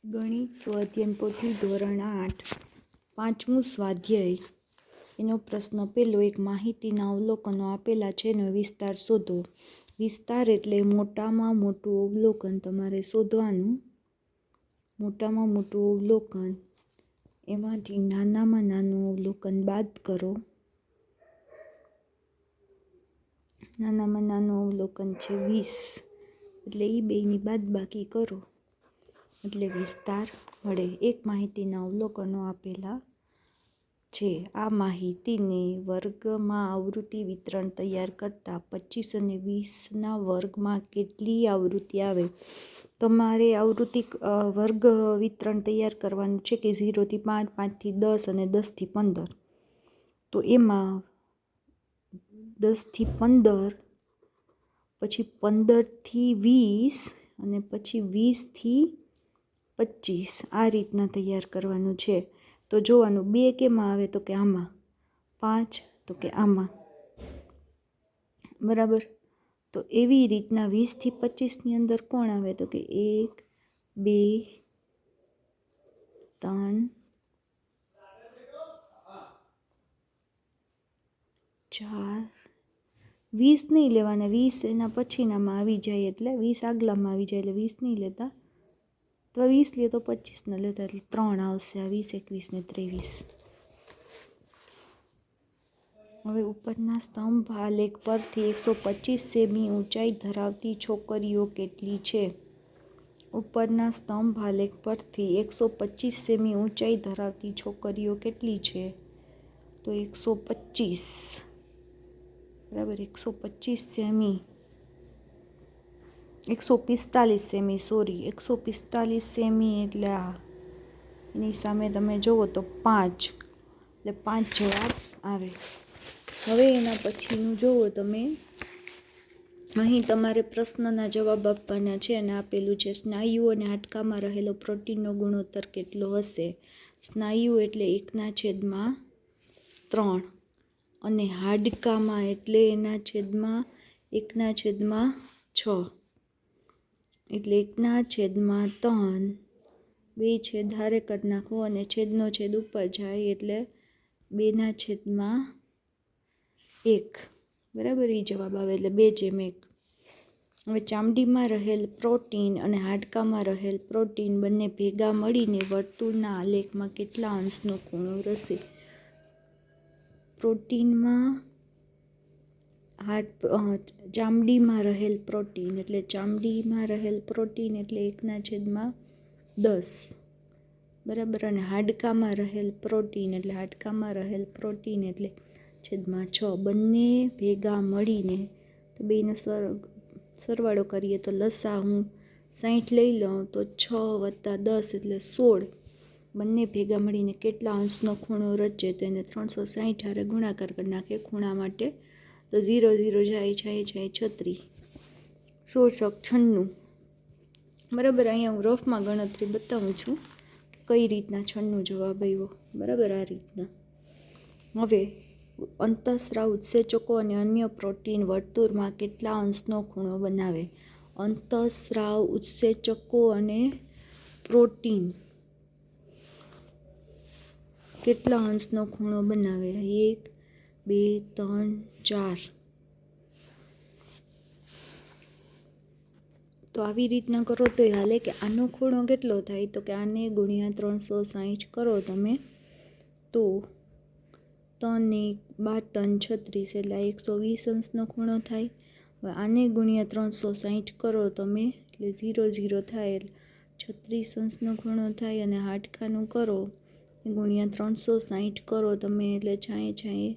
ગણિત સ્વાધ્યાય પોથી ધોરણ 8 પાંચમું સ્વાધ્યાય. એનો પ્રશ્ન પહેલો, એક માહિતીના અવલોકનો આપેલા છે એનો વિસ્તાર શોધો. વિસ્તાર એટલે મોટામાં મોટું અવલોકન તમારે શોધવાનું. મોટામાં મોટું અવલોકન, એમાંથી નાનામાં નાનું અવલોકન બાદ કરો. નાનામાં નાનું અવલોકન છે 20, એટલે એ બેની બાદબાકી કરો એટલે વિસ્તાર મળે. એક માહિતીના અવલોકનો આપેલા છે. આ માહિતીને વર્ગમાં આવૃત્તિ વિતરણ તૈયાર કરતા 25 અને 20ના વર્ગમાં કેટલી આવૃત્તિ આવે? તમારે આવૃત્તિ વર્ગ વિતરણ તૈયાર કરવાનું છે કે 0 થી 5, 5 થી 10 અને 10 થી 15. તો એમાં 10 થી 15, પછી 15 થી 20 અને પછી 20 થી 25 આ રીતના તૈયાર કરવાનું છે. તો જોવાનું 2 કેમાં આવે તો કે આમાં, 5 તો કે આમાં, બરાબર. તો એવી રીતના 20 થી 25ની અંદર કોણ આવે તો કે 1, 2, 3, 4, 20 નહીં લેવાના, 20 એના પછીનામાં આવી જાય એટલે 20 આગલામાં આવી જાય એટલે 20 નહીં લેતા. તો 20 લે તો 25 ન લેતા એટલે 3 આવશે. આ 20, 21 ને 23. હવે ઉપરના સ્તંભ આલેખ પરથી 125 સેમી ઊંચાઈ ધરાવતી છોકરીઓ કેટલી છે? ઉપરના સ્તંભ આલેખ પરથી 125 સેમી ઊંચાઈ ધરાવતી છોકરીઓ કેટલી છે? તો 125, બરાબર. 125 સેમી, 145 સેમી, સોરી, 145 સેમી એટલે આ એની સામે તમે જુઓ તો 5, એટલે 5 જવાબ આવે. હવે એના પછીનું જુઓ તમે, અહીં તમારે પ્રશ્નના જવાબ આપવાના છે અને આપેલું છે સ્નાયુઓ અને હાડકામાં રહેલો પ્રોટીનનો ગુણોત્તર કેટલો હશે? સ્નાયુ એટલે 1/3 અને હાડકામાં એટલે 1/6, એટલે 1/3, બે છેદ હારે કરી નાખો અને છેદનો છેદ ઉપર જાય એટલે 2/1, બરાબર. એ જવાબ આવે એટલે 2/1. હવે ચામડીમાં રહેલ પ્રોટીન અને હાડકામાં રહેલ પ્રોટીન બંને ભેગા મળીને વર્તુળના આલેખમાં કેટલા અંશનો ખૂણો રચે? પ્રોટીનમાં ચામડીમાં રહેલ પ્રોટીન એટલે 1/10, બરાબર. અને હાડકામાં રહેલ પ્રોટીન એટલે 6. બંને ભેગા મળીને, તો બેનો સરવાળો કરીએ તો લસા હું 60 લઈ લઉં તો 6 + 10 એટલે 16. બંને ભેગા મળીને કેટલા અંશનો ખૂણો રચે? તો એને 360 હારે ગુણાકાર કરી નાખે ખૂણા માટે, તો 0 0 જાય 36, 96, બરાબર. અહીંયા હું રફમાં ગણતરી બતાવું છું કઈ રીતના 96 જવાબ આવ્યો, બરાબર. આ રીતના. હવે અંતઃસ્રાવ ઉત્સેચકો અને અન્ય પ્રોટીન વર્તુળમાં કેટલા અંશનો ખૂણો બનાવે? અંતઃસ્રાવ ઉત્સેચકો અને પ્રોટીન કેટલા અંશનો ખૂણો બનાવે? 1, 2, 3, 4. તો આવી રીતના કરો તો હાલે કે આનો ખૂણો કેટલો થાય તો કે આને ગુણ્યા 360 કરો તમે તો 3 1 12 36 એટલે 120 અંશનો ખૂણો થાય. હવે આને ગુણ્યા 360 કરો તમે એટલે 0 0 થાય એટલે 36 અંશનો ખૂણો થાય. અને હાડકાનું કરો ગુણ્યા 360 કરો તમે એટલે 36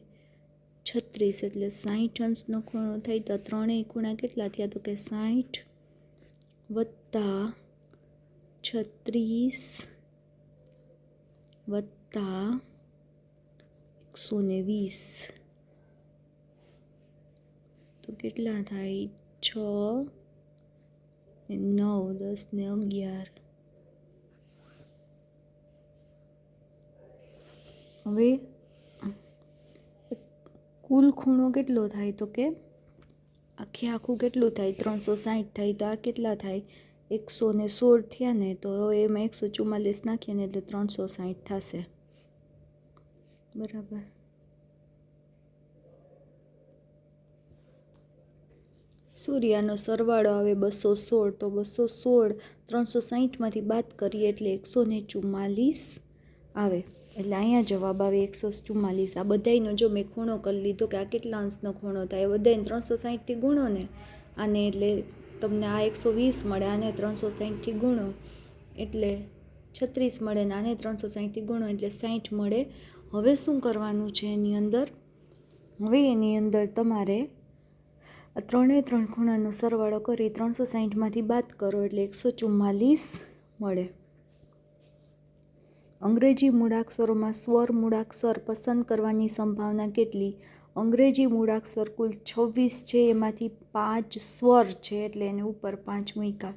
એટલે 60 અંશનો ખૂણો થાય. તો ત્રણેય ખૂણા કેટલા થયા તો કે 60 વત્તા 36 વત્તા 120, તો કેટલા થાય? 6 ને 9, 10 ને 11. હવે કુલ ખૂણો કેટલો થાય તો કે આખું કેટલું થાય? 360 થાય. તો આ કેટલા થાય? 116 થયા ને, તો એમાં 144 નાખીએ ને એટલે 360 થશે. બરાબર. સૂર્યનો સરવાળો આવે 216, તો 216 360માંથી બાદ કરીએ એટલે 144 આવે. એટલે અહીંયા જવાબ આવે 144. આ બધાયનો જો મેં ખૂણો કરી લીધો કે આ કેટલા અંશનો ખૂણો થાય, એ બધાને 360થી ગુણો ને આને, એટલે તમને આ 120 મળે, આને 360થી ગુણો એટલે 36 મળે, ને આને 360થી ગુણો એટલે 60 મળે. હવે શું કરવાનું છે એની અંદર? હવે એની અંદર તમારે આ 3 ખૂણાનો સરવાળો કરી 360માંથી બાદ કરો એટલે 144 મળે. અંગ્રેજી મૂળાક્ષરોમાં સ્વર મૂળાક્ષર પસંદ કરવાની સંભાવના કેટલી? અંગ્રેજી મૂળાક્ષર કુલ 26 છે, એમાંથી 5 સ્વર છે એટલે એને ઉપર 5 મૂક્યા.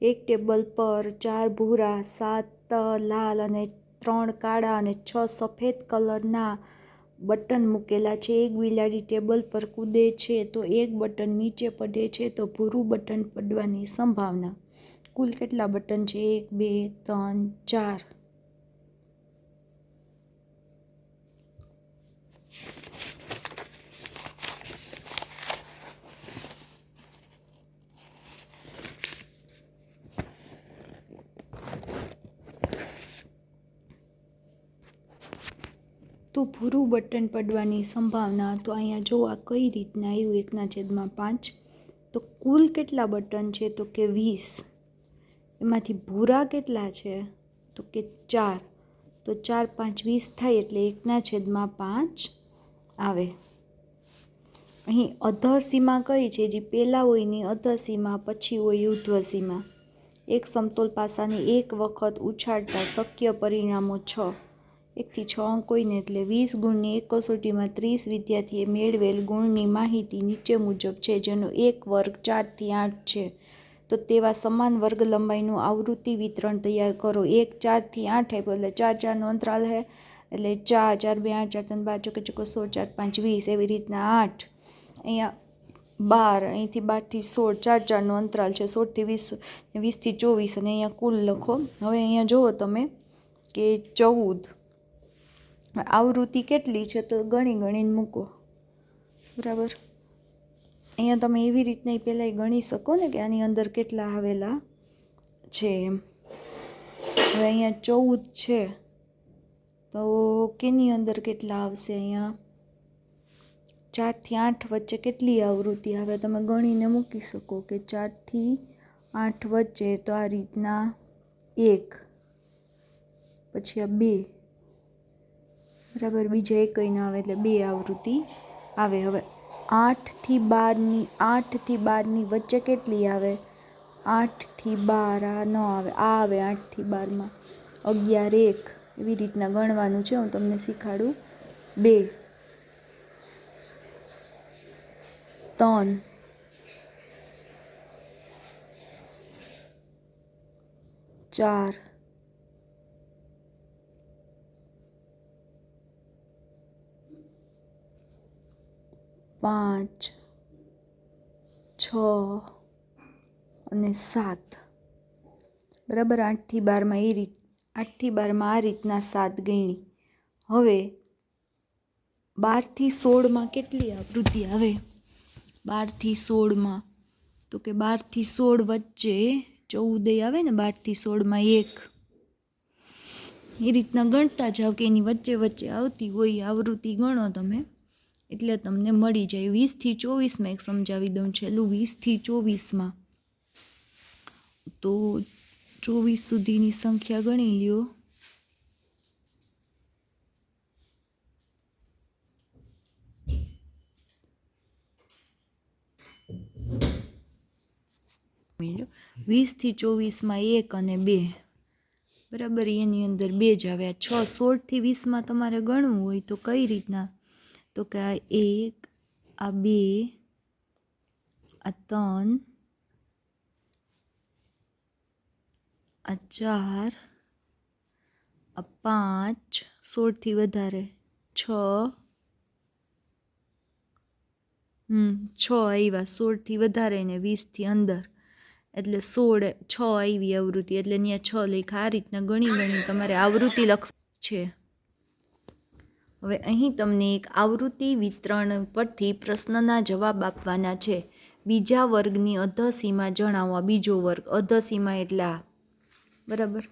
એક ટેબલ પર 4 ભૂરા, 7 લાલ અને 3 કાળા અને 6 સફેદ કલરના બટન મૂકેલા છે. એક બિલાડી ટેબલ પર કૂદે છે તો એક બટન નીચે પડે છે, તો ભૂરું બટન પડવાની સંભાવના. કુલ કેટલા બટન છે? 1 2 3 4. તો ભૂરું બટન પડવાની સંભાવના, તો અહીંયા જો આ કઈ રીતના આવ્યું 1/5. તો કુલ કેટલા બટન છે? તો કે 20. એમાંથી ભૂરા કેટલા છે? તો કે 4. તો 4 5 20 થાય એટલે 1/5 આવે. અહીં અધર સીમા કઈ છે? જે પહેલાં હોય ની અધર સીમા, પછી હોય ઉર્ધ્વ સીમા. એક સમતોલ પાસાને એક વખત ઉછાળતા શક્ય પરિણામો 6. 1 થી 6 અંક હોય ને એટલે 20 ગુણની એક કસોટીમાં 30 વિદ્યાર્થીએ મેળવેલ ગુણની માહિતી નીચે મુજબ છે, જેનો એક વર્ગ 4 થી 8 છે. તો તેવા સમાન વર્ગ લંબાઈનું આવૃત્તિ વિતરણ તૈયાર કરો. 1 4 થી 8 આપ્યો એટલે 4 4 નો અંતરાલ છે એટલે 4 4 2 8 4 3 12 ચોકે ચોકે 16 4 5 20. એવી રીતના 8, અહીંયા 12, અહીંથી 12 થી 16, 4 4 નો અંતરાલ છે. 16 થી 20, 20 થી 24 અને અહીંયા કુલ લખો. હવે અહીંયા જુઓ તમે કે 14 આવૃત્તિ કેટલી છે તો ગણીને મૂકો. બરાબર. અહીંયા તમે એવી રીતના પહેલાં ગણી શકો ને કે આની અંદર કેટલા આવેલા છે એમ. હવે અહીંયા 14 છે તો કેની અંદર કેટલા આવશે? અહીંયા 4 થી 8 વચ્ચે કેટલી આવૃત્તિ આવે તમે ગણીને મૂકી શકો કે 4 થી 8 વચ્ચે, તો આ રીતના 1, પછી આ 2, બરાબર. બીજા એક કંઈ ના આવે એટલે 2 આવૃત્તિ આવે. હવે 8 થી 12ની વચ્ચે કેટલી આવે? 8 થી 12 આ ન આવે, આ આવે 8 થી 12માં 11 1. એવી રીતના ગણવાનું છે, હું તમને શીખાડું. 2 3 4 5 6 અને 7. બરાબર. 8 થી 12માં 8 થી 12માં આ રીતના 7 ગણી. હવે 12 થી 16માં કેટલી આવૃત્તિ આવે? 12 થી 16માં તો કે 12 થી 16 વચ્ચે 14 આવે ને, 12 થી 16માં 1. એ રીતના ગણતા જાઓ કે એની વચ્ચે વચ્ચે આવતી હોય આવૃત્તિ ગણો તમે એટલે તમને મળી જાય. 20 થી 24માં એક સમજાવી દઉં છેલ્લું. 20 થી 24માં તો 24 સુધીની સંખ્યા ગણી લ્યો. સમજો 20 થી 24માં 1 અને 2, બરાબર. એની અંદર 2 જ આવે. 6 16 થી 20માં તમારે ગણવું હોય તો કઈ રીતના? તો કે આ 1, આ 2, આ 3, આ 4, આ 5, 16 થી વધારે 6, 6 આવ્યા. 16 થી વધારે ને 20 થી અંદર એટલે 16 6 આવી આવૃત્તિ, એટલે ત્યાં 6 લખ્યા. આ રીતના ગણી તમારે આવૃત્તિ લખવાની છે. હવે અહીં તમને એક આવૃત્તિ વિતરણ પરથી પ્રશ્નના જવાબ આપવાના છે. બીજા વર્ગની અધસીમા જણાવો. બીજો વર્ગ, અધસીમા એટલે આ, બરાબર.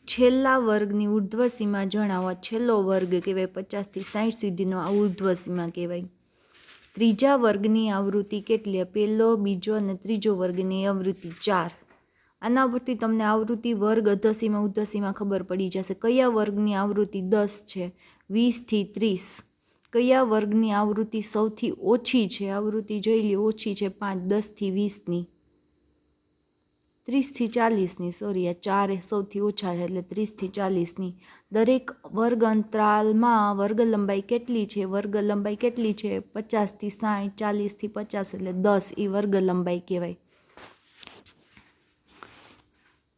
છેલ્લા વર્ગની ઉર્ધ્વસીમા જણાવો. છેલ્લો વર્ગ કહેવાય, 50 થી 60 સુધીનો આ ઉર્ધ્વસીમા કહેવાય. ત્રીજા વર્ગની આવૃત્તિ કેટલી? પહેલો, બીજો અને ત્રીજો વર્ગની આવૃત્તિ 4. આના પરથી તમને આવૃત્તિ, વર્ગ, અધસીમા, ઉર્ધ્વસીમા ખબર પડી જશે. કયા વર્ગની આવૃત્તિ 10 છે? 20 થી 30. કયા વર્ગની આવૃત્તિ સૌથી ઓછી છે? આવૃત્તિ જોઈ લે, ઓછી છે 5, 10 થી 20ની, 30 થી 40ની, સોરી આ 4 સૌથી ઓછા છે એટલે 30 થી 40ની. દરેક વર્ગ અંતરાલમાં વર્ગ લંબાઈ કેટલી છે? વર્ગ લંબાઈ કેટલી છે? 50 થી 60, 40 થી 50 એટલે 10 એ વર્ગ લંબાઈ કહેવાય.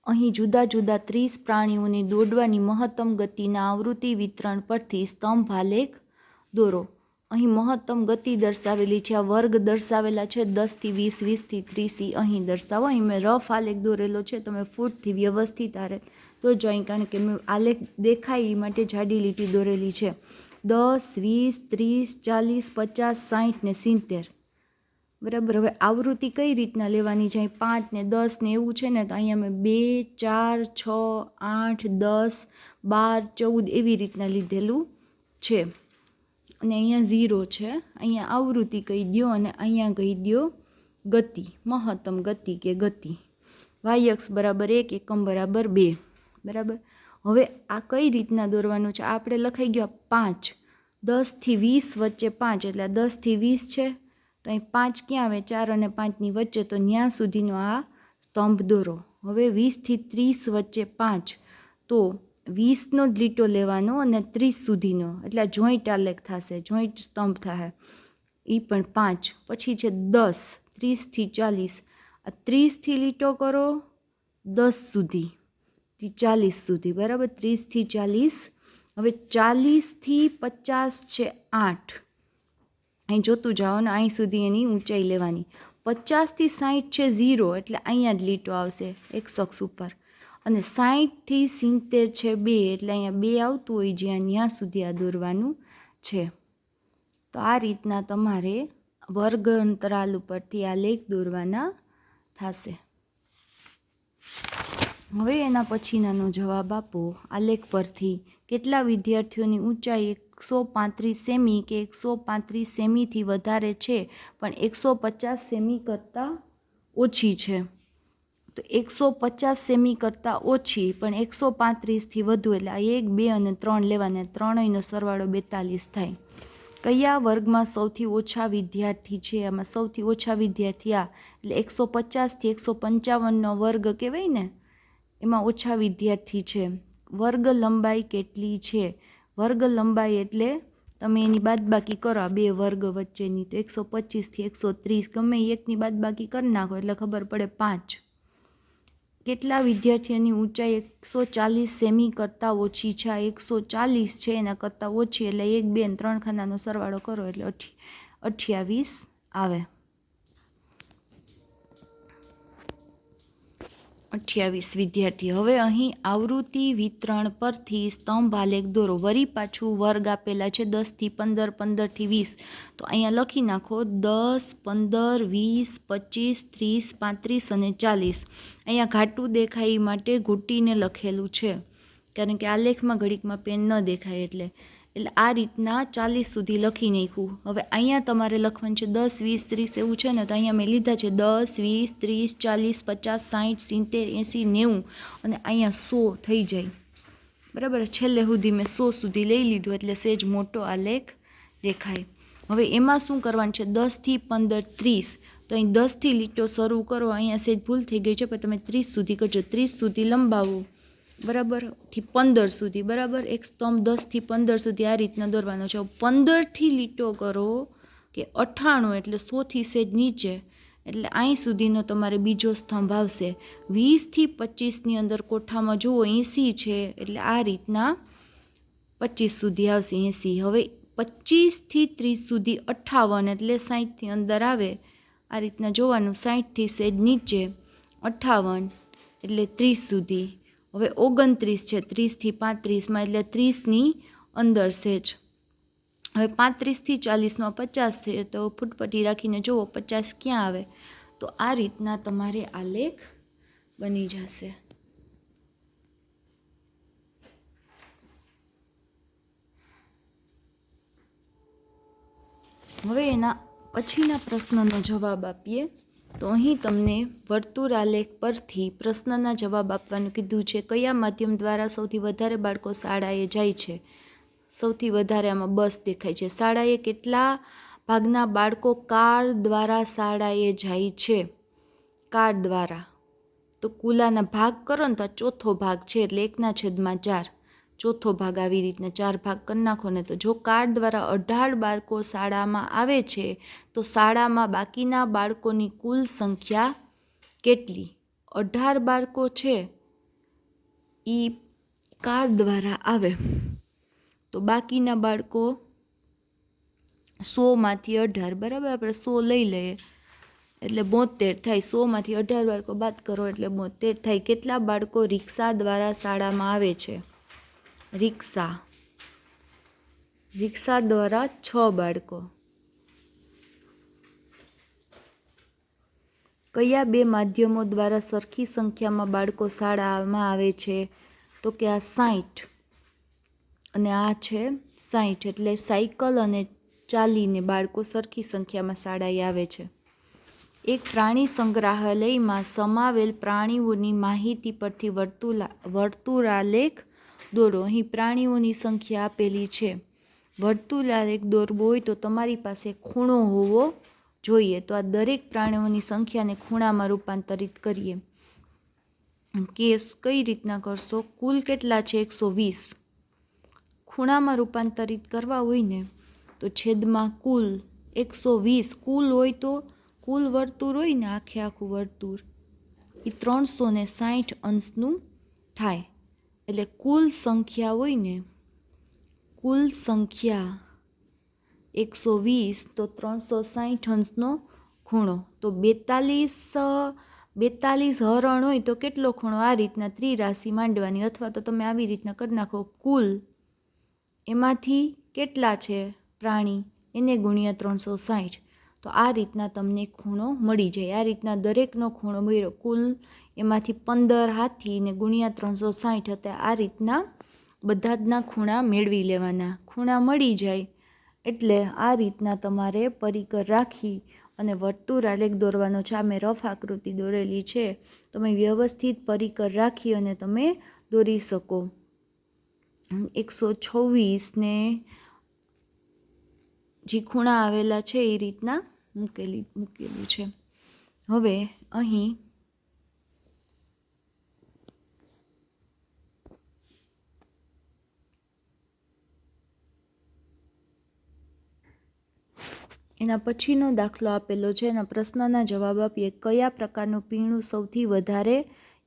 અહીં જુદા જુદા 30 પ્રાણીઓની દોડવાની મહત્તમ ગતિના આવૃત્તિ વિતરણ પરથી સ્તંભ આલેખ દોરો. અહીં મહત્તમ ગતિ દર્શાવેલી છે. આ વર્ગ દર્શાવેલા છે 10 થી 20, 20 થી 30 અહીં દર્શાવો. અહીં મેં રફ આલેખ દોરેલો છે, તમે ફૂટથી વ્યવસ્થિત આરે દોરજો અહીં, કારણ કે મેં આલેખ દેખાય એ માટે જાડી લીટી દોરેલી છે. 10, 20, 30, 40, 50, 60 ને 70, બરાબર. હવે આવૃત્તિ કઈ રીતના લેવાની છે? 5 ને 10 ને એવું છે ને, તો અહીંયા મેં 2, 4, 6, 8, 10, 12, 14 એવી રીતના લીધેલું છે. અને અહીંયા 0 છે. અહીંયા આવૃત્તિ કહી દો અને અહીંયા કહી દો ગતિ, મહત્તમ ગતિ કે ગતિ. y અક્ષ બરાબર 1, એકમ બરાબર 2, બરાબર. હવે આ કઈ રીતના દોરવાનું છે? આપણે લખાઈ ગયો 5, 10 થી 20 વચ્ચે 5 એટલે 10 થી 20 છે, તો અહીં 5 ક્યાં આવે? 4 અને 5ની વચ્ચે, તો ત્યાં સુધીનો આ સ્તંભ દોરો. હવે 20 થી 30 વચ્ચે 5, તો 20નો જ લીટો લેવાનો અને 30 સુધીનો, એટલે આ જોઈન્ટ આલેખ થશે, જોઈન્ટ સ્તંભ થશે. એ પણ 5. પછી છે 10, 30 થી 40, આ 30 થી લીટો કરો 10 સુધી, 40 સુધી, બરાબર. 30 થી 40. હવે 40 થી 50 છે 8, અહીં જોતું જાઓ ને, અહીં સુધી એની ઊંચાઈ લેવાની. 50 થી 60 છે 0, એટલે અહીંયા જ લીટો આવશે એક અક્ષ ઉપર. અને 60 થી 70 છે 2, એટલે અહીંયા 2 આવતું હોય જ્યાં, ત્યાં સુધી આ દોરવાનું છે. તો આ રીતના તમારે વર્ગ અંતરાલ ઉપરથી આ લેખ દોરવાના થશે. હવે એના પછીનાનો જવાબ આપો. આ લેખ પરથી કેટલા વિદ્યાર્થીઓની ઊંચાઈ 135 સેમી કે 135 સેમીથી વધારે છે પણ 150 સેમી કરતાં ઓછી છે? તો 150 સેમી કરતાં ઓછી પણ 135થી વધુ, એટલે આ 1, 2 અને 3 લેવાના. ત્રણેયનો સરવાળો 42 થાય. કયા વર્ગમાં સૌથી ઓછા વિદ્યાર્થી છે? આમાં સૌથી ઓછા વિદ્યાર્થી આ, એટલે 150 થી 155નો વર્ગ કહેવાય ને, એમાં ઓછા વિદ્યાર્થી છે. વર્ગ લંબાઈ કેટલી છે? વર્ગ લંબાઈ એટલે તમે એની બાદબાકી કરો આ બે વર્ગ વચ્ચેની, તો 125 થી 130 ગમે એકની બાદબાકી કરી નાખો એટલે ખબર પડે 5. કેટલા વિદ્યાર્થીઓની ઊંચાઈ 140 સેમી કરતાં ઓછી છે? 140 છે એના કરતાં ઓછી, એટલે 1, 2 અને 3 ખાનાનો સરવાળો કરો એટલે 28 આવે. 28 વિદ્યાર્થી. હવે અહીં આવૃત્તિ વિતરણ પરથી સ્તંભ આલેખ દોરો. વળી પાછું વર્ગ આપેલા છે 10 થી 15, 15 થી 20, તો અહીંયા લખી નાખો 10, 15, 20, 25, 30, 35 અને 40. અહીંયા ઘાટું દેખાય માટે ઘૂંટીને લખેલું છે, કારણ કે આલેખમાં ઘડીકમાં પેન ન દેખાય એટલે આ રીતના 40 સુધી લખી નાખ્યું. હવે અહીંયા તમારે લખવાનું છે 10, 20, 30 એવું છે ને, તો અહીંયા મેં લીધા છે 10, 20, 30, 40, 50, 60, 70, 80, 90 અને અહીંયા 100 થઈ જાય, બરાબર. છેલ્લે સુધી મેં 100 સુધી લઈ લીધું એટલે સેજ મોટો આલેખ દેખાય. હવે એમાં શું કરવાનું છે? 10 થી 15, 30, તો અહીં 10 થી લીટો શરૂ કરો. અહીંયા સેજ ભૂલ થઈ ગઈ છે, પણ તમે 30 સુધી કરજો. 30 સુધી લંબાવો, બરાબર, થી 15 સુધી, બરાબર. એક સ્તંભ 10 થી 15 સુધી આ રીતના દોરવાનો છે. 15 થી લીટો કરો કે 98, એટલે 100 થી સેજ નીચે, એટલે અહીં સુધીનો તમારે બીજો સ્તંભ આવશે. 20 થી 25ની અંદર કોઠામાં જુઓ 80 છે, એટલે આ રીતના 25 સુધી આવશે 80. હવે 25 થી 30 સુધી 58, એટલે 60 થી અંદર આવે. આ રીતના જોવાનું. 60 થી સેજ નીચે 58 એટલે 30 સુધી. હવે 29 છે, 30 થી 35માં એટલે 30ની અંદર સેજ. હવે 35 થી 40માં 50 છે, તો ફૂટપટ્ટી રાખીને જુઓ 50 ક્યાં આવે. તો આ રીતના તમારે આલેખ બની જશે. હવે એના પછીના પ્રશ્નનો જવાબ આપીએ. તો અહીં તમને વર્તુળ આલેખ પરથી પ્રશ્નના જવાબ આપવાનું કીધું છે. કયા માધ્યમ દ્વારા સૌથી વધારે બાળકો શાળાએ જાય છે? સૌથી વધારે આમાં બસ દેખાય છે. શાળાએ કેટલા ભાગના બાળકો કાર દ્વારા શાળાએ જાય છે? કાર દ્વારા. તો કુલાના ભાગ કરો ને તો ચોથો ભાગ છે એટલે 1/4. ચોથો ભાગ આવી રીતના 4 ભાગ કરી નાખો ને. તો જો કાર દ્વારા 18 બાળકો શાળામાં આવે છે તો શાળામાં બાકીના બાળકોની કુલ સંખ્યા કેટલી? 18 બાળકો છે એ કાર દ્વારા આવે તો બાકીના બાળકો 100માંથી 18, બરાબર, આપણે 100 લઈ લઈએ એટલે 72 થાય. 100માંથી 18 બાળકો બાદ કરો એટલે 72 થાય. કેટલા બાળકો રિક્ષા દ્વારા શાળામાં આવે છે? રિક્ષા દ્વારા 6 બાળકો. કયા બે માધ્યમો દ્વારા સરખી સંખ્યામાં બાળકો શાળામાં આવે છે? તો કે આ 60 અને આ છે 60, એટલે સાયકલ અને ચાલીને બાળકો સરખી સંખ્યામાં શાળાએ આવે છે. એક પ્રાણી સંગ્રહાલયમાં સમાવેલ પ્રાણીઓની માહિતી પરથી વર્તુળાલેખ દોરો. અહીં પ્રાણીઓની સંખ્યા આપેલી છે. વર્તુળાલેખ દોરવો હોય તો તમારી પાસે ખૂણો હોવો જોઈએ. તો આ દરેક પ્રાણીઓની સંખ્યાને ખૂણામાં રૂપાંતરિત કરીએ. કેસ કઈ રીતના કરશો? કુલ કેટલા છે? 120. ખૂણામાં રૂપાંતરિત કરવા હોય ને તો છેદમાં કુલ 120. કુલ હોય તો કુલ વર્તુળ હોય ને આખું વર્તુળ એ 360 અંશનું થાય. એટલે કુલ સંખ્યા હોય ને, કુલ સંખ્યા 120 તો 360 અંશનો ખૂણો. તો 42 હરણ હોય તો કેટલો ખૂણો? આ રીતના ત્રિરાશિ માંડવાની, અથવા તો તમે આવી રીતના કરી નાખો. કુલ એમાંથી કેટલા છે પ્રાણી એને ગુણ્યા 360. તો આ રીતના તમને ખૂણો મળી જાય. આ રીતના દરેકનો ખૂણો મળ્યો. કુલ એમાંથી 15 હાથી ને ગુણ્યા 360 હતા. આ રીતના બધા જના ખૂણા મેળવી લેવાના. ખૂણા મળી જાય એટલે આ રીતના તમારે પરિકર રાખી અને વર્તુળાલેખ દોરવાનો છે. આ મેં રફ આકૃતિ દોરેલી છે. તમે વ્યવસ્થિત પરિકર રાખી અને તમે દોરી શકો. 126 ને જે ખૂણા આવેલા છે એ રીતના મૂકેલું છે. હવે અહીં એના પછીનો દાખલો આપેલો છે. એના પ્રશ્નના જવાબ આપીએ. કયા પ્રકારનું પીણું સૌથી વધારે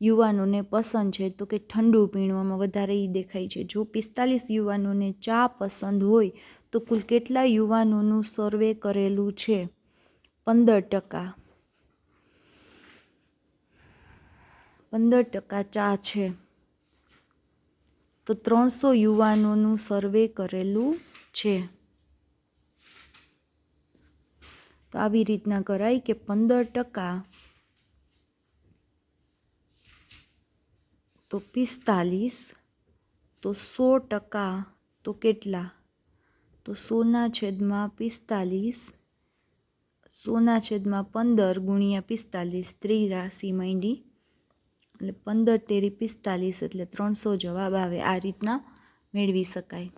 યુવાનોને પસંદ છે? તો કે ઠંડુ પીણું. આમાં વધારે એ દેખાય છે. જો 45 યુવાનોને ચા પસંદ હોય તો કુલ કેટલા યુવાનોનું સર્વે કરેલું છે? 15%. 15% ચા છે તો 300 યુવાનોનું સર્વે કરેલું છે. તો આવી રીતના કરાય કે 15% તો 45, તો 100% તો કેટલા? તો 100/45, 100/15 ગુણ્યા 45, ત્રિરાશિ માંડી એટલે 15 તેરી 45 એટલે 300 જવાબ આવે. આ રીતના મેળવી શકાય.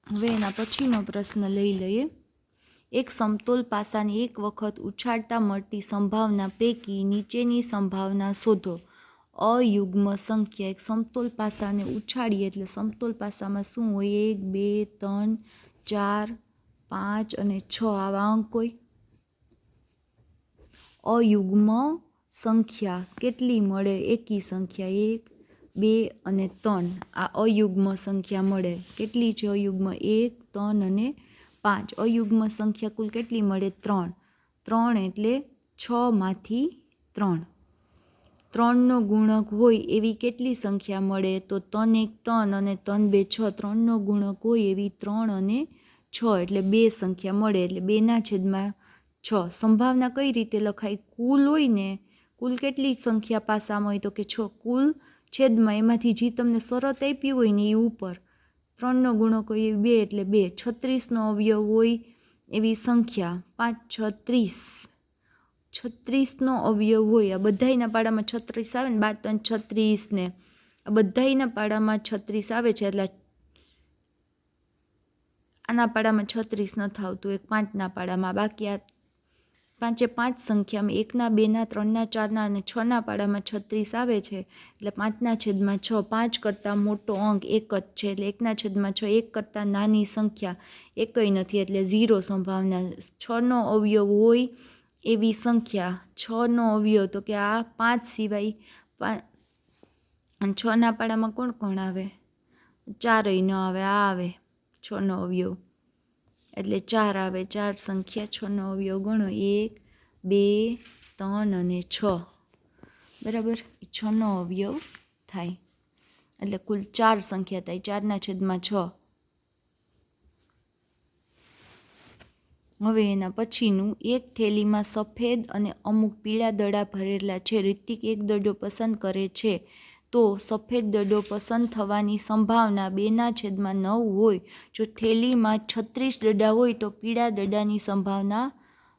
હવે એના પછીનો પ્રશ્ન લઈ લઈએ. એક સમતોલ પાસાની એક વખત ઉછાળતા મળતી સંભાવના પૈકી નીચેની સંભાવના શોધો. અયુગ્મ સંખ્યા. એક સમતોલ પાસાને ઉછાળીએ એટલે સમતોલ પાસામાં શું હોય? 1, 2, 3, 4, 5 અને 6 આવા અંક હોય. અયુગ્મ સંખ્યા કેટલી મળે? એકી સંખ્યા 1, 2 અને 3 આ અયુગ્મ સંખ્યા મળે. કેટલી છે અયુગ્મ? 1, 3 અને 5. અયુગ્મ સંખ્યા કુલ કેટલી મળે? 3. 3 એટલે 6માંથી 3. 3નો ગુણક હોય એવી કેટલી સંખ્યા મળે? તો 3 1 3 અને 3 2 6. 3નો ગુણક હોય એવી 3 અને 6 એટલે 2 સંખ્યા મળે. એટલે 2/6. સંભાવના કઈ રીતે લખાય? કુલ હોય ને, કુલ કેટલી સંખ્યા પાસામાં હોય? તો કે 6. કુલ છેદમાં એમાંથી જે તમને શરત આપી હોય ને એ ઉપર 3નો ગુણક હોય એ 2 એટલે 2. 36નો અવયવ હોય એવી સંખ્યા 5 6 30. 36નો અવયવ હોય, આ બધાયના પાડામાં 36 આવે ને, 12 3 36 ને આ બધાયના પાડામાં 36 આવે છે. એટલે આના પાડામાં 36 નથી આવતું, એક 5ના પાડામાં. બાકી આ 5 એ 5 સંખ્યામાં 1ના 2ના 3ના 4ના અને 6ના પાડામાં 36 આવે છે. એટલે 5/6. 5 કરતાં મોટો અંક 1 જ છે. એટલે 1/6. 1 કરતાં નાની સંખ્યા એકય નથી, એટલે 0 સંભાવના. 6નો અવયવ હોય એવી સંખ્યા, 6નો અવયવ તો કે આ 5 સિવાય 6ના પાડામાં કોણ કોણ આવે? 4ય ન આવે, આ આવે 6નો અવયવ એટલે 4 આવે. 4 સંખ્યા 6નો અવયવ ગણો, 1 2 3 અને 6. બરાબર, 6નો અવયવ થાય એટલે કુલ 4 સંખ્યા થાય. 4/6. હવે એના પછીનું, એક થેલીમાં સફેદ અને અમુક પીળા દડા ભરેલા છે. રિતિક એક દડો પસંદ કરે છે તો સફેદ દડો પસંદ થવાની સંભાવના 2/9 હોય. જો થેલીમાં 36 દડા હોય તો પીળા દડાની સંભાવના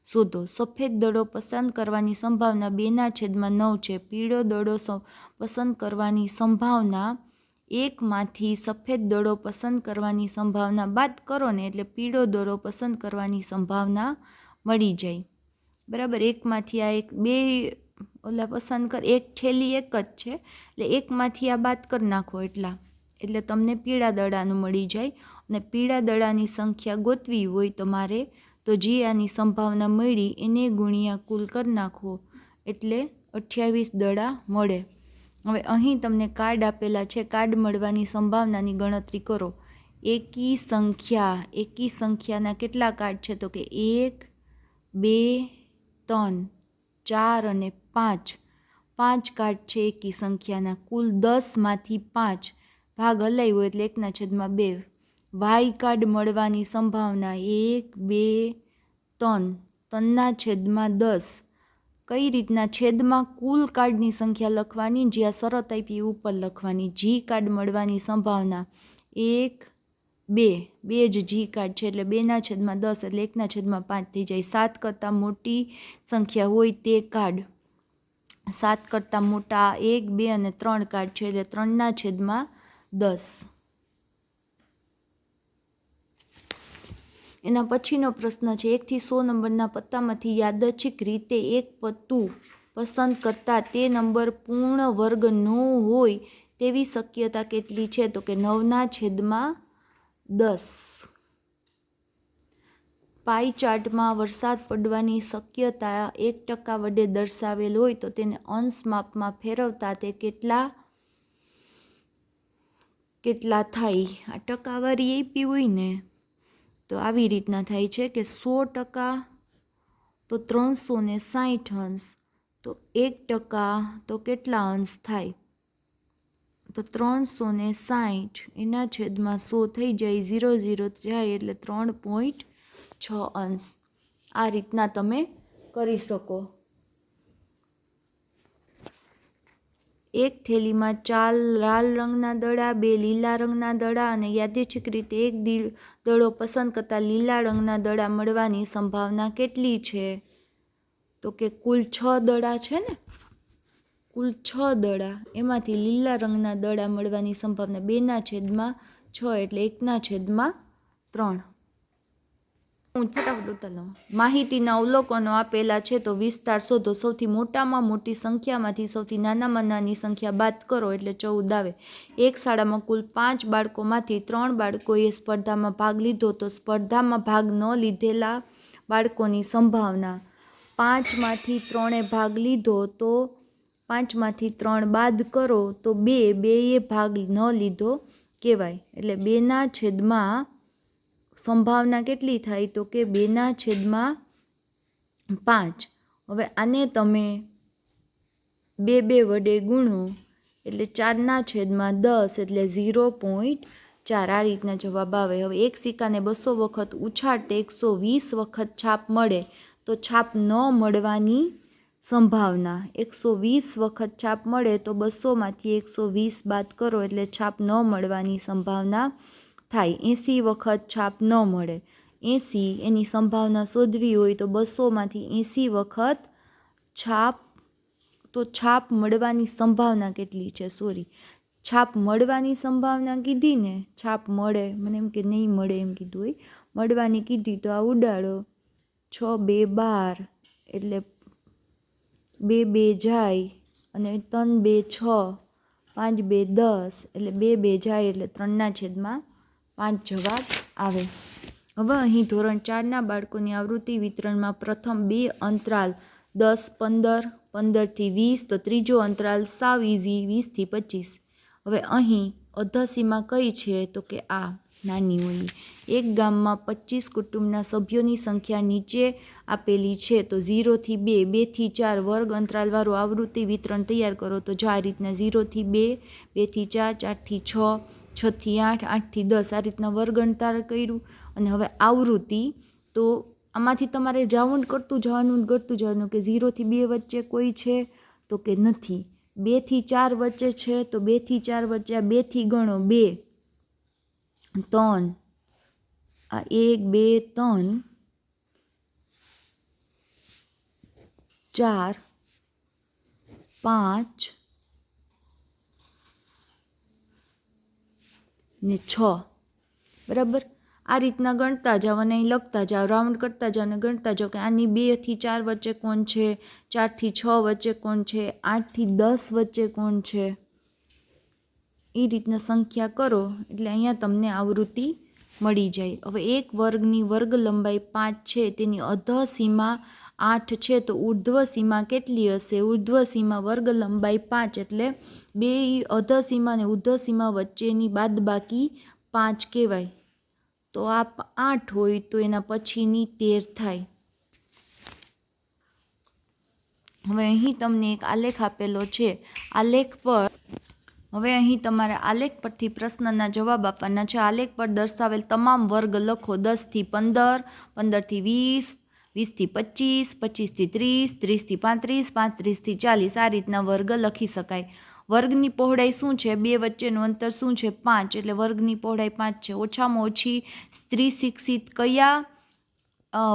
શોધો. સફેદ દડો પસંદ કરવાની સંભાવના 2/9 છે. પીળો દડો પસંદ કરવાની સંભાવના 1માંથી સફેદ દડો પસંદ કરવાની સંભાવના બાદ કરો ને એટલે પીળો દડો પસંદ કરવાની સંભાવના મળી જાય. બરાબર, 1માંથી આ 2 ઓલા પસંદ કર, એક થેલી એક જ છે એટલે 1માંથી આ બાદ કરી નાખો એટલે તમને પીળા દડાનું મળી જાય. અને પીળા દડાની સંખ્યા ગોતવી હોય તમારે તો જે આની સંભાવના મળી એને ગુણ્યા કુલ કરી નાખો એટલે 28 દડા મળે. હવે અહીં તમને કાર્ડ આપેલા છે, કાર્ડ મળવાની સંભાવનાની ગણતરી કરો. એકી સંખ્યાના કેટલા કાર્ડ છે? તો કે 1 2 3 4 અને 5. 5 કાર્ડ છે એકી સંખ્યાના. કુલ 10માંથી 5 ભાગ હલાવ્યો એટલે 1/2. વાય કાર્ડ મળવાની સંભાવના 1 2 3 3/10. કઈ રીતના? છેદમાં કુલ કાર્ડની સંખ્યા લખવાની, જ્યાં શરત આપી ઉપર લખવાની. જી કાર્ડ મળવાની સંભાવના 1 2 જ જી કાર્ડ છે એટલે 2/10 એટલે 1/5 થઈ જાય. 7 કરતાં મોટી સંખ્યા હોય તે કાર્ડ, 7 કરતાં મોટા 1 2 અને 3 કાર્ડ છે એટલે 3/10. એના પછીનો પ્રશ્ન છે, 1 થી 100 નંબરના પત્તામાંથી યાદચ્છિક રીતે એક પત્તું પસંદ કરતાં તે નંબર પૂર્ણ વર્ગ ન હોય તેવી શક્યતા કેટલી છે? તો કે 9/10. પાઈ ચાર્ટમાં વરસાદ પડવાની શક્યતા 1% વડે દર્શાવેલ હોય તો તેને અંશ માપમાં ફેરવતા તે કેટલા થાય? આ ટકાવારી આપી હોય ને તો આવી રીતના થાય છે કે 100% તો 360 અંશ, તો 1% તો કેટલા અંશ થાય? તો 360 એના છેદમાં 100 થઈ જાય, 0 0 જાય એટલે 3.6 અંશ. આ રીતના તમે કરી શકો. એક થેલીમાં 4 લાલ રંગના દડા, 2 લીલા રંગના દડા અને યાદચ્છિક રીતે એક દડો પસંદ કરતાં લીલા રંગના દડા મળવાની સંભાવના કેટલી છે? તો કે કુલ 6 દડા છે ને, કુલ 6 દડા, એમાંથી લીલા રંગના દડા મળવાની સંભાવના 2/6 એટલે 1/3. હું ફટાફટ ઉતાર. માહિતીના અવલોકનો આપેલા છે તો વિસ્તાર શોધો. સૌથી મોટામાં મોટી સંખ્યામાંથી સૌથી નાનામાં નાની સંખ્યા બાદ કરો એટલે 14 આવે. એક શાળામાં કુલ 5 બાળકોમાંથી 3 બાળકોએ સ્પર્ધામાં ભાગ લીધો તો સ્પર્ધામાં ભાગ ન લીધેલા બાળકોની સંભાવના. 5માંથી 3એ ભાગ લીધો તો 5માંથી 3 બાદ કરો તો 2 એ ભાગ ન લીધો કહેવાય. એટલે 2ના છેદમાં સંભાવના કેટલી થાય તો કે 2ના છેદમાં 5. હવે આને તમે 2 વડે ગુણો એટલે 4ના છેદમાં 10 એટલે 0.4. આ રીતના જવાબ આવે. હવે એક સિક્કાને 200 વખત ઉછાળતે 120 વખત છાપ મળે તો છાપ ન મળવાની સંભાવના. 120 વખત છાપ મળે તો 200માંથી 120 બાદ કરો એટલે છાપ ન મળવાની સંભાવના થાય. 80 વખત છાપ ન મળે, 80 એની સંભાવના શોધવી હોય તો 200માંથી 80 વખત છાપ, તો છાપ મળવાની સંભાવના કેટલી છે? છાપ મળવાની સંભાવના કીધી ને, છાપ મળે, મને એમ કે નહીં મળે એમ કીધું હોય, મળવાની કીધી તો આ ઉડાડો. 6 2 12 એટલે 2 2 જાય અને 3 2 6, 5 2 10 એટલે 2 2 જાય એટલે 3ના છેદમાં 5 જવાબ આવે. હવે અહીં ધોરણ 4ના બાળકોની આવૃત્તિ વિતરણમાં પ્રથમ 2 અંતરાલ 10 15, 15થી 20, તો ત્રીજો અંતરાલ સાવ ઇઝી 20થી 25. હવે અહીં અધસીમા કઈ છે તો કે આ નાની હોય. એક ગામમાં 25 કુટુંબના સભ્યોની સંખ્યા નીચે આપેલી છે તો 0થી 2, 2થી 4 વર્ગ અંતરાલવાળું આવૃત્તિ વિતરણ તૈયાર કરો. તો જો આ રીતના 0થી 2, 2થી 4, 4થી 6, 6થી 8, 8થી 10 આ રીતના વર્ગ અંતરાલ કર્યું. અને હવે આવૃત્તિ, તો આમાંથી તમારે રાઉન્ડ કરતું જવાનું કે 0થી 2 વચ્ચે કોઈ છે તો કે નથી. 2થી 4 વચ્ચે છે તો 2થી 4 વચ્ચે આ 2થી ગણો, 2 3, આ 1 2 3 4 5 ને 6, બરાબર. આ રીતના ગણતા જાઓ અને અહીં લખતા જાઓ, રાઉન્ડ કરતા જાઓ અને ગણતા જાઓ કે આની 2થી 4 વચ્ચે કોણ છે, 4થી 6 વચ્ચે કોણ છે, 8થી 10 વચ્ચે કોણ છે. એ રીતના સંખ્યા કરો એટલે અહીંયા તમને આવૃત્તિ મળી જાય. હવે એક વર્ગની વર્ગ લંબાઈ 5 છે તેની અધઃ સીમા 8 છે તો ઉર્ધ્વ સીમા કેટલી હશે? ઉર્ધ્વ સીમા વર્ગ લંબાઈ 5 એટલે બે અધઃ સીમા અને ઉર્ધ્વ સીમા વચ્ચેની બાદબાકી 5 કહેવાય. તો આ 8 હોય તો એના પછીની 13 થાય. હવે અહીં તમને એક આલેખ આપેલો છે. આલેખ પર હવે અહીં તમારે આલેખ પરથી પ્રશ્નના જવાબ આપવાના છે. આલેખ પર દર્શાવેલ તમામ વર્ગ લખો. 10થી 15, 15થી 20, 20થી 25, 25થી 30, 30થી 35, 35થી 40 આ રીતના વર્ગ લખી શકાય. વર્ગની પહોળાઈ શું છે? બે વચ્ચેનું અંતર શું છે? 5, એટલે વર્ગની પહોળાઈ 5 છે. ઓછામાં ઓછી સ્ત્રી શિક્ષિત કયા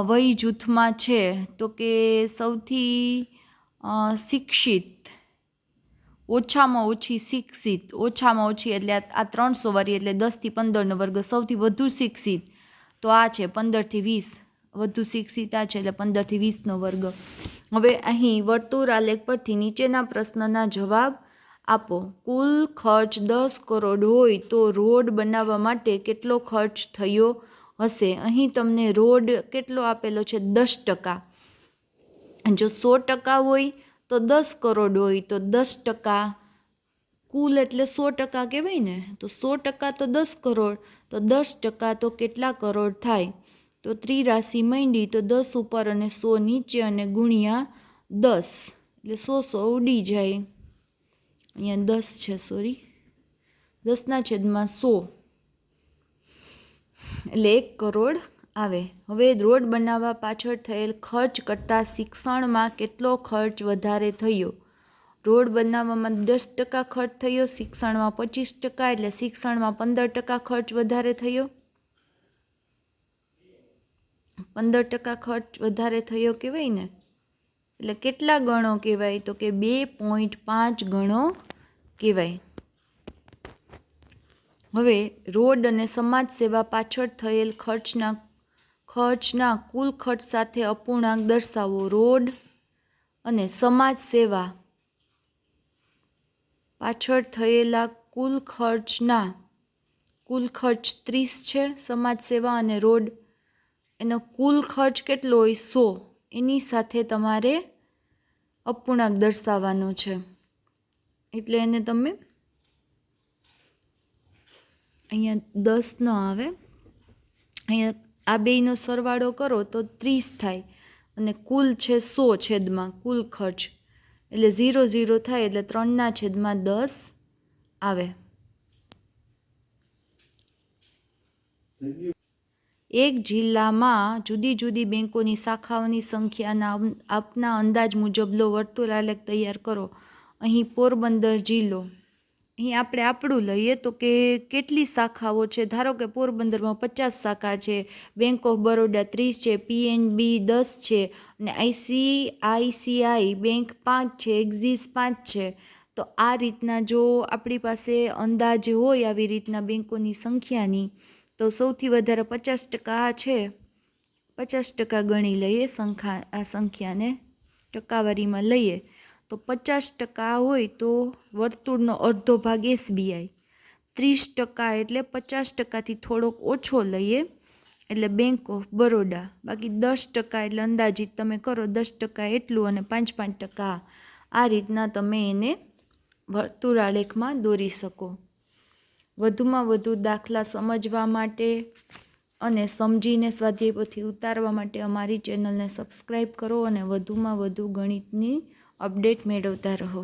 વય જૂથમાં છે? તો કે સૌથી શિક્ષિત, ઓછામાં ઓછી શિક્ષિત, ઓછામાં ઓછી એટલે આ 300 વાળી એટલે 10થી 15નો વર્ગ. સૌથી વધુ શિક્ષિત તો આ છે 15થી 20, વધુ શિક્ષિત આ છે એટલે 15થી 20નો વર્ગ. હવે અહીં વર્તુળ આલેખ પરથી નીચેના પ્રશ્નના જવાબ આપો. કુલ ખર્ચ 10 કરોડ હોય તો રોડ બનાવવા માટે કેટલો ખર્ચ થયો હશે? અહીં તમને રોડ કેટલો આપેલો છે? 10%. જો 100% હોય તો 10 કરોડ હોય તો 10%, કુલ એટલે 100% કહેવાય ને, તો 100% તો 10 કરોડ, તો 10% તો કેટલા કરોડ થાય? તો ત્રિરાશિ માંડી તો 10 ઉપર અને 100 નીચે અને ગુણ્યા 10 એટલે 100 ઉડી જાય. અહીંયા 10 છે, 10ના છેદમાં 100 એટલે 1 કરોડ આવે. હવે રોડ બનાવવા પાછળ થયેલ ખર્ચ કરતાં શિક્ષણમાં કેટલો ખર્ચ વધારે થયો? રોડ બનાવવામાં 10% ખર્ચ થયો, શિક્ષણમાં 25%, એટલે શિક્ષણમાં 15% ખર્ચ વધારે થયો. 15% ખર્ચ વધારે થયો કહેવાય ને, એટલે કેટલા ગણો કહેવાય? તો કે 2.5 ગણો કહેવાય. હવે રોડ અને સમાજ સેવા પાછળ થયેલ ખર્ચના કુલ ખર્ચ સાથે અપૂર્ણાંક દર્શાવો. રોડ અને સમાજ સેવા પાછળ થયેલા કુલ ખર્ચ 30 છે. સમાજ સેવા અને રોડ એનો કુલ ખર્ચ કેટલો હોય? 100. એની સાથે તમારે અપૂર્ણાંક દર્શાવવાનો છે. એટલે એને તમે અહીંયા 10 ન આવે, અહીંયા આ બેયનો સરવાળો કરો તો 30 થાય અને કુલ છે 100 છેદમાં કુલ ખર્ચ, એટલે 0 0 થાય એટલે 3/10 આવે। એક જિલ્લામાં જુદી જુદી બેંકોની શાખાઓની સંખ્યાના આપના અંદાજ મુજબ લો વર્તુળાલેખ તૈયાર કરો। અહીં પોરબંદર જિલ્લો, અહીં આપણે આપણું લઈએ તો કે કેટલી શાખાઓ છે, ધારો કે પોરબંદરમાં 50 શાખા છે, બેંક ઓફ બરોડા 30 છે, PNB 10 છે અને ICICI બેંક 5 છે, એક્ઝિસ 5 છે। તો આ રીતના જો આપણી પાસે અંદાજ હોય આવી રીતના બેંકોની સંખ્યાની, તો સૌથી વધારે 50% છે, 50% ગણી લઈએ આ સંખ્યાને ટકાવારીમાં લઈએ તો 50% હોય તો વર્તુળનો અડધો ભાગ SBI, 30% એટલે 50%થી થોડોક ઓછો લઈએ એટલે બેંક ઓફ બરોડા, બાકી 10% એટલે અંદાજિત તમે કરો 10% એટલું અને 5% આ રીતના તમે એને વર્તુળાલેખમાં દોરી શકો। વધુમાં વધુ દાખલા સમજવા માટે અને સમજીને સ્વાધ્યાય પોથી ઉતારવા માટે અમારી ચેનલને સબસ્ક્રાઈબ કરો અને વધુમાં વધુ ગણિતની અપડેટ મેળવતા રહો।